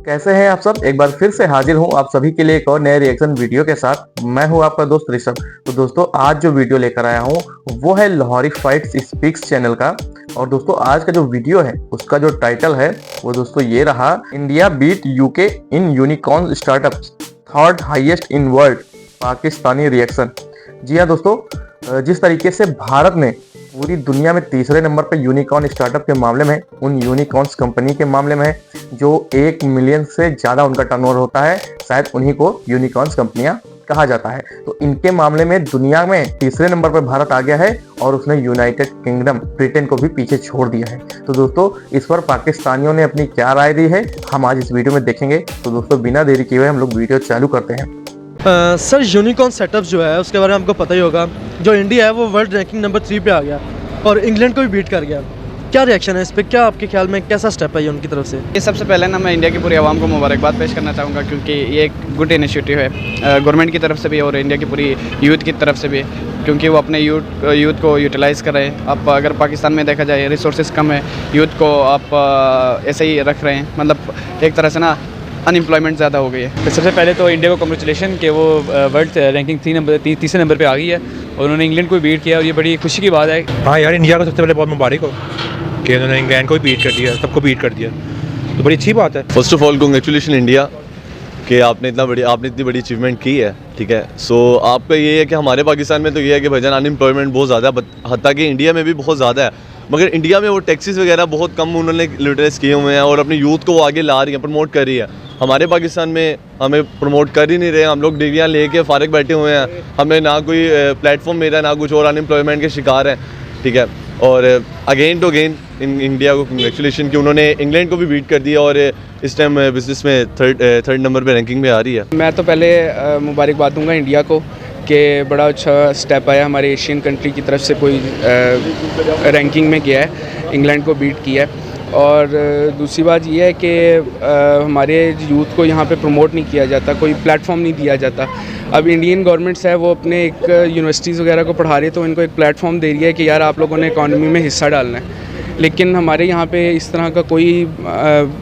कैसे हैं आप सब। एक बार फिर से हाजिर हूं आप सभी के लिए एक और नए रिएक्शन वीडियो के साथ। मैं हूं आपका दोस्त ऋषभ। तो दोस्तों आज जो वीडियो लेकर आया हूं वो है लाहौरी फाइट्स स्पीक्स चैनल का। और दोस्तों आज का जो वीडियो है उसका जो टाइटल है वो दोस्तों ये रहा, India beat UK in unicorn startups, third highest in world, Pakistani reaction. जी हाँ दोस्तों, जिस तरीके से भारत ने पूरी दुनिया में तीसरे नंबर पर यूनिकॉर्न स्टार्टअप के मामले में, उन यूनिकॉर्न्स कंपनी के मामले में जो 1 मिलियन से ज़्यादा उनका टर्नओवर होता है, शायद उन्हीं को यूनिकॉर्न्स कंपनियां कहा जाता है। तो इनके मामले में दुनिया में तीसरे नंबर पर भारत आ गया है और उसने यूनाइटेड किंगडम ब्रिटेन को भी पीछे छोड़ दिया है। तो दोस्तों इस पर पाकिस्तानियों ने अपनी क्या राय दी है हम आज इस वीडियो में देखेंगे। तो दोस्तों बिना देरी किए हुए हम लोग वीडियो चालू करते हैं। सर यूनिकॉर्न सेटअप जो है उसके बारे में आपको पता ही होगा। जो इंडिया है वो वर्ल्ड रैंकिंग नंबर 3 पे आ गया और इंग्लैंड को भी बीट कर गया। क्या रिएक्शन है इस पे, क्या आपके ख्याल में कैसा स्टेप है ये उनकी तरफ से? ये सबसे पहले ना मैं इंडिया की पूरी आवाम को मुबारकबाद पेश करना चाहूँगा, क्योंकि ये एक गुड इनिशिएटिव है गवर्नमेंट की तरफ से भी और इंडिया की पूरी यूथ की तरफ से भी, क्योंकि वो अपने यूथ को यूटिलाइज़ कर रहे हैं। अब अगर पाकिस्तान में देखा जाए रिसोर्सेज कम है, यूथ को आप ऐसे ही रख रहे हैं, मतलब एक तरह से ना अनएम्प्लॉयमेंट ज़्यादा हो गई है। तो सबसे पहले तो इंडिया को कॉन्ग्रेचुलेशन कि वो वर्ल्ड रैंकिंग तीसरे नंबर पे आ गई है और उन्होंने इंग्लैंड को बीट किया और ये बड़ी खुशी की बात है। हाँ यार, इंडिया को सबसे पहले बहुत मुबारक हो कि उन्होंने इंग्लैंड को भी बीट कर दिया, सबको बीट कर दिया, तो बड़ी अच्छी बात है। First of all congratulation India कि आपने इतनी बड़ी अचीवमेंट की है। ठीक है, सो आपका ये है कि हमारे पाकिस्तान में तो ये है कि भाईजान अनएम्प्लॉयमेंट बहुत ज़्यादा है, हत्ता कि इंडिया में भी बहुत ज़्यादा है, मगर इंडिया में वो टैक्सेस वगैरह बहुत कम उन्होंने यूटिलाइज किए हुए हैं और अपने यूथ को वो आगे ला रही है, प्रमोट कर रही है। हमारे पाकिस्तान में हमें प्रमोट कर ही नहीं रहे, हम लोग डिग्रियाँ लेके फारिग बैठे हुए हैं, हमें ना कोई प्लेटफॉर्म मिल रहा है ना कुछ, और अनएम्प्लॉयमेंट के शिकार हैं। ठीक है, और अगेन टू अगेन इंडिया को कंग्रेचुलेशन कि उन्होंने इंग्लैंड को भी बीट कर दिया और इस टाइम बिजनेस में थर्ड नंबर पे रैंकिंग में आ रही है। मैं तो पहले मुबारकबाद दूंगा इंडिया को कि बड़ा अच्छा स्टेप आया, हमारे एशियन कंट्री की तरफ से कोई रैंकिंग में गया है, इंग्लैंड को बीट किया है। और दूसरी बात यह है कि हमारे यूथ को यहाँ पे प्रमोट नहीं किया जाता, कोई प्लेटफॉर्म नहीं दिया जाता। अब इंडियन गवर्नमेंट्स है वो अपने एक यूनिवर्सिटीज़ वगैरह को पढ़ा रही है, तो इनको एक प्लेटफॉर्म दे रही है कि यार आप लोगों ने इकॉनमी में हिस्सा डालना है। लेकिन हमारे यहाँ पे इस तरह का कोई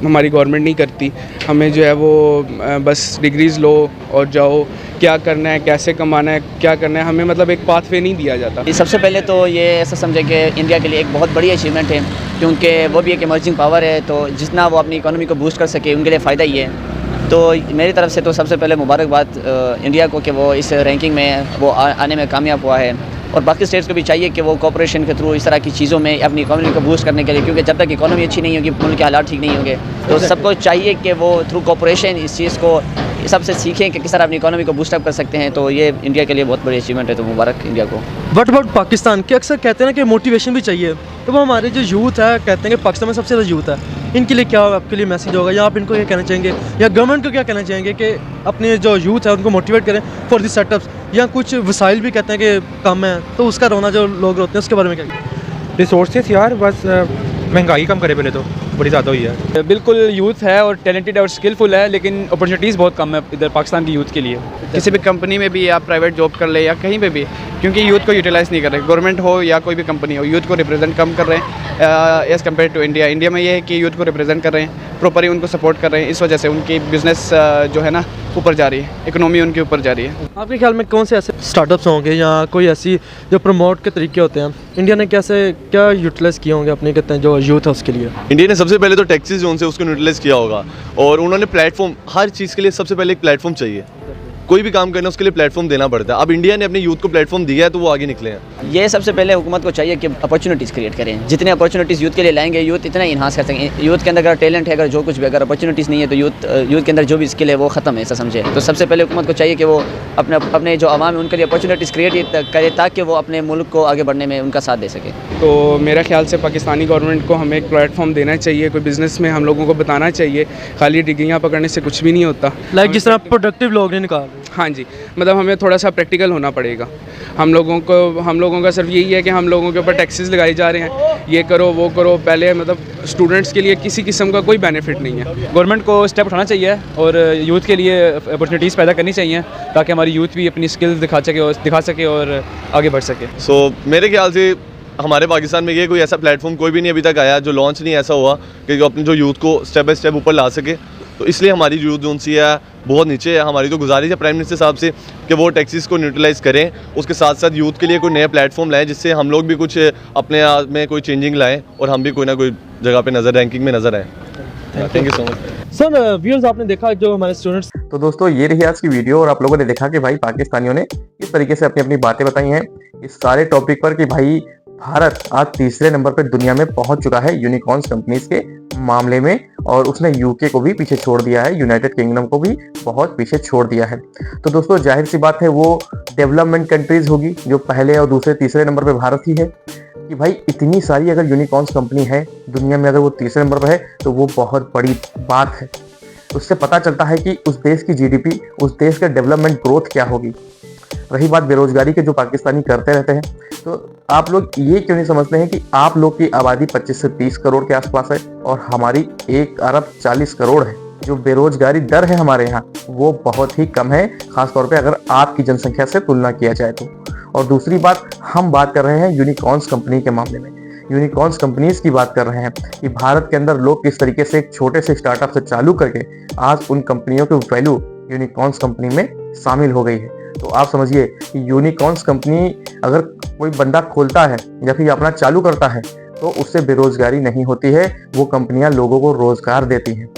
हमारी गवर्नमेंट नहीं करती। हमें जो है वो बस डिग्रीज़ लो और जाओ, क्या करना है, कैसे कमाना है, क्या करना है, हमें मतलब एक पाथवे नहीं दिया जाता। सबसे पहले तो ये ऐसा समझे कि इंडिया के लिए एक बहुत बड़ी अचीवमेंट है, क्योंकि वो भी एक इमर्जिंग पावर है, तो जितना वो अपनी इकोनॉमी को बूस्ट कर सके उनके लिए फ़ायदा ही है। तो मेरी तरफ से तो सबसे पहले मुबारकबाद इंडिया को कि वो इस रैंकिंग में वो आने में कामयाब हुआ है। और बाकी स्टेट्स को भी चाहिए कि वो कॉर्पोरेशन के थ्रू इस तरह की चीज़ों में अपनी इकोनॉमी को बूस्ट करने के लिए, क्योंकि जब तक इकोनॉमी अच्छी नहीं होगी मुल्क के हालात ठीक नहीं होंगे, तो सबको चाहिए कि वो थ्रू कॉर्पोरेशन इस चीज़ को सबसे सीखें कि किस तरह अपनी इकोनॉमी को बूस्टअप कर सकते हैं। तो ये इंडिया के लिए बहुत बड़ी अचीवमेंट है, तो मुबारक इंडिया को। व्हाट अबाउट पाकिस्तान के अक्सर कहते हैं ना कि मोटिवेशन भी चाहिए, तो वो हमारे जो यूथ है कहते हैं कि पाकिस्तान में सबसे ज़्यादा यूथ है, इनके लिए क्या आपके लिए मैसेज होगा, या आप इनको क्या कहना चाहेंगे, या गवर्नमेंट को क्या कहना चाहेंगे कि अपने जो यूथ है उनको मोटिवेट करें फॉर दिस सेटअप्स, या कुछ वसाइल भी कहते हैं कि कम है तो उसका रोना जो लोग रोते हैं उसके बारे में क्या? रिसोर्सेस यार, बस महंगाई कम करे, पहले तो बड़ी ज़्यादा हुई है। बिल्कुल यूथ है और टैलेंटेड और स्किलफुल है, लेकिन अपॉर्चुनिटीज़ बहुत कम है इधर पाकिस्तान की यूथ के लिए। किसी भी कंपनी में भी आप प्राइवेट जॉब कर ले या कहीं पे भी, क्योंकि यूथ को यूटिलाइज़ नहीं कर रहे, गवर्नमेंट हो या कोई भी कंपनी हो, यूथ को रिप्रेजेंट कम कर रहे हैं as compare to India. India में ये है कि यूथ को रिप्रेजेंट कर रहे हैं, प्रॉपरली उनको सपोर्ट कर रहे हैं, इस वजह से उनकी बिज़नेस जो है ना ऊपर जा रही है, इकोनॉमी उनकी ऊपर जा रही है। आपके ख्याल में कौन से ऐसे स्टार्टअप्स होंगे या कोई ऐसी जो प्रमोट के तरीके होते हैं, इंडिया ने क्या यूटिलाइज़ किए होंगे अपने कहते हैं जो यूथ है उसके लिए? इंडिया ने सबसे पहले तो टैक्सेस जो उनसे उसको यूटिलाइज किया होगा, और उन्होंने प्लेटफॉर्म, हर चीज़ के लिए सबसे पहले एक प्लेटफॉर्म चाहिए, कोई भी काम करना उसके लिए प्लेटफॉर्म देना पड़ता है। अब इंडिया ने अपने यूथ को प्लेटफॉर्म दिया है तो वो आगे निकले हैं। ये सबसे पहले हुकूमत को चाहिए कि अपॉर्चुनिटीज़ क्रिएट करें, जितने अपॉर्चुनिटीज़ यूथ के लिए लाएंगे यूथ इतना इन्हांस कर सकें। यूथ के अंदर अगर टैलेंट है, अगर जो कुछ भी, अगर अपॉर्चुनिटीज़ नहीं है तो यूथ के अंदर जो भी स्किल है वो ख़त्म है, ऐसा समझे। तो सबसे पहले हुकूमत को चाहिए कि वो अपने जो आवाम है उनके लिए अपॉर्चुनिटीज़ क्रिएट करे, ताकि वो अपने मुल्क को आगे बढ़ने में उनका साथ दे सके। तो मेरा ख्याल से पाकिस्तानी गवर्नमेंट को हमें एक प्लेटफॉर्म देना चाहिए, कोई बिज़नेस में हम लोगों को बताना चाहिए, खाली डिग्रियाँ पकड़ने से कुछ भी नहीं होता। लाइक जिस तरह प्रोडक्टिव लोग ने निकाल। हाँ जी, मतलब हमें थोड़ा सा प्रैक्टिकल होना पड़ेगा। हम लोगों का सिर्फ यही है कि हम लोगों के ऊपर टैक्सेस लगाए जा रहे हैं, ये करो वो करो, पहले मतलब स्टूडेंट्स के लिए किसी किस्म का कोई बेनिफिट नहीं है। गवर्नमेंट को स्टेप उठाना चाहिए और यूथ के लिए अपॉर्चुनिटीज़ पैदा करनी चाहिए ताकि हमारी यूथ भी अपनी स्किल्स दिखा सके और आगे बढ़ सके। सो मेरे ख्याल से हमारे पाकिस्तान में ये कोई ऐसा प्लेटफॉर्म कोई भी नहीं अभी तक आया जो लॉन्च नहीं ऐसा हुआ कि जो अपने जो यूथ को स्टेप बाय स्टेप ऊपर ला सके। तो इसलिए हमारी यूथ जो सी है बहुत नीचे है। हमारी तो गुजारिश है प्राइम मिनिस्टर साहब से कि वो टैक्सेस को न्यूट्रलाइज करें, उसके साथ साथ यूथ के लिए कोई नया प्लेटफॉर्म लाएं जिससे हम लोग भी कुछ अपने आप में कोई चेंजिंग लाएं और हम भी कोई ना कोई जगह पे नज़र रैंकिंग में नज़र आएँ। Thank you so much sir. Viewers, आपने देखा जो हमारे स्टूडेंट्स। तो दोस्तों ये रही आज की वीडियो और आप लोगों ने देखा कि भाई पाकिस्तानियों ने किस तरीके से अपनी अपनी बातें बताई हैं इस सारे टॉपिक पर कि भाई भारत आज तीसरे नंबर पर दुनिया में पहुंच चुका है यूनिकॉर्न्स कंपनीज के मामले में, और उसने यूके को भी पीछे छोड़ दिया है, यूनाइटेड किंगडम को भी बहुत पीछे छोड़ दिया है। तो दोस्तों जाहिर सी बात है वो डेवलपमेंट कंट्रीज होगी जो पहले और दूसरे तीसरे नंबर पे भारत ही है कि भाई इतनी सारी अगर यूनिकॉर्न्स कंपनी है दुनिया में, अगर वो तीसरे नंबर पर है तो वो बहुत बड़ी बात है। उससे पता चलता है कि उस देश की जीडीपी, उस देश का डेवलपमेंट ग्रोथ क्या होगी। रही बात बेरोजगारी के, जो पाकिस्तानी करते रहते हैं, तो आप लोग ये क्यों नहीं समझते हैं कि आप लोग की आबादी 25 से 30 करोड़ के आसपास है और हमारी 1 अरब 40 करोड़ है। जो बेरोजगारी दर है हमारे यहाँ वो बहुत ही कम है, खासतौर पे अगर आपकी जनसंख्या से तुलना किया जाए तो। और दूसरी बात, हम बात कर रहे हैं यूनिकॉर्न्स कंपनी के मामले में, यूनिकॉर्न्स कंपनीज की बात कर रहे हैं कि भारत के अंदर लोग किस तरीके से एक छोटे से स्टार्टअप से चालू करके आज उन कंपनियों की वैल्यू यूनिकॉर्न्स कंपनी में शामिल हो गई है। तो आप समझिए कि यूनिकॉर्न्स कंपनी अगर कोई बंदा खोलता है या फिर अपना चालू करता है तो उससे बेरोजगारी नहीं होती है, वो कंपनियां लोगों को रोजगार देती हैं।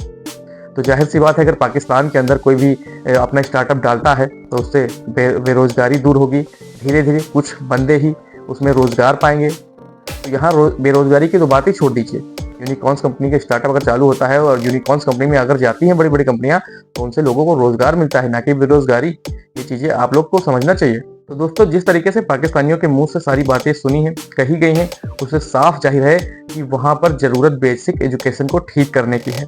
तो जाहिर सी बात है अगर पाकिस्तान के अंदर कोई भी अपना स्टार्टअप डालता है तो उससे बेरोजगारी दूर होगी, धीरे धीरे कुछ बंदे ही उसमें रोजगार पाएंगे। तो यहाँ बेरोजगारी की तो बात ही छोड़ दीजिए, यूनिकॉर्न्स कंपनी के स्टार्टअप अगर चालू होता है और यूनिकॉर्न्स कंपनी में अगर जाती हैं बड़ी बड़ी कंपनियां तो उनसे लोगों को रोजगार मिलता है, ना कि बेरोजगारी। ये चीजें आप लोग को समझना चाहिए। तो दोस्तों जिस तरीके से पाकिस्तानियों के मुंह से सारी बातें सुनी हैं, कही गई हैं, उससे साफ जाहिर है कि वहां पर जरूरत बेसिक एजुकेशन को ठीक करने की है।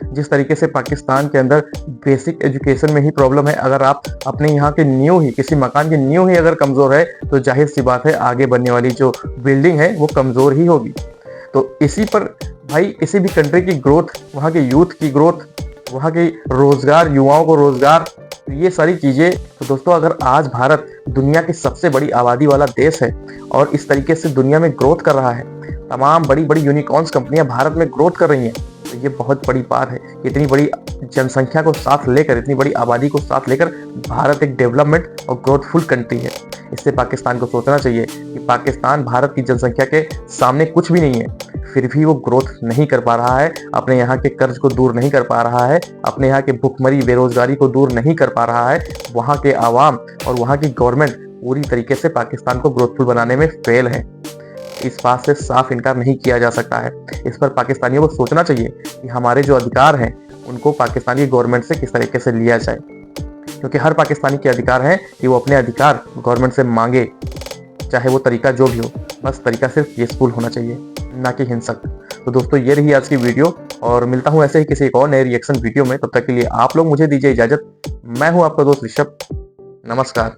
जिस तरीके से पाकिस्तान के अंदर बेसिक एजुकेशन में ही प्रॉब्लम है, अगर आप अपने यहाँ के नींव ही, किसी मकान की नींव ही अगर कमजोर है तो जाहिर सी बात है आगे बनने वाली जो बिल्डिंग है वो कमजोर ही होगी। तो इसी पर भाई किसी भी कंट्री की ग्रोथ, वहाँ के यूथ की ग्रोथ, वहाँ के रोजगार, युवाओं को रोजगार, ये सारी चीजें। तो दोस्तों अगर आज भारत दुनिया की सबसे बड़ी आबादी वाला देश है और इस तरीके से दुनिया में ग्रोथ कर रहा है, तमाम बड़ी बड़ी यूनिकॉर्न्स कंपनियां भारत में ग्रोथ कर रही हैं, तो ये बहुत बड़ी बात है। इतनी बड़ी जनसंख्या को साथ लेकर, इतनी बड़ी आबादी को साथ लेकर भारत एक डेवलपमेंट और ग्रोथफुल कंट्री है। इससे पाकिस्तान को सोचना चाहिए कि पाकिस्तान भारत की जनसंख्या के सामने कुछ भी नहीं है, फिर भी वो ग्रोथ नहीं कर पा रहा है, अपने यहाँ के कर्ज को दूर नहीं कर पा रहा है, अपने यहाँ के भुखमरी बेरोजगारी को दूर नहीं कर पा रहा है। वहाँ के आवाम और वहाँ की गवर्नमेंट पूरी तरीके से पाकिस्तान को ग्रोथफुल बनाने में फेल है। इस बात से साफ इनकार नहीं किया जा सकता है। इस पर पाकिस्तानियों को सोचना चाहिए कि हमारे जो अधिकार हैं उनको पाकिस्तानी गवर्नमेंट से किस तरीके से लिया जाए, क्योंकि हर पाकिस्तानी के अधिकार है कि वो अपने अधिकार गवर्नमेंट से मांगे, चाहे वो तरीका जो भी हो, बस तरीका सिर्फ पीसफुल होना चाहिए, ना कि हिंसक। तो दोस्तों ये रही आज की वीडियो और मिलता हूँ ऐसे ही किसी एक और नए रिएक्शन वीडियो में। तब तक के लिए आप लोग मुझे दीजिए इजाजत। मैं हूँ आपका दोस्त ऋषभ। नमस्कार।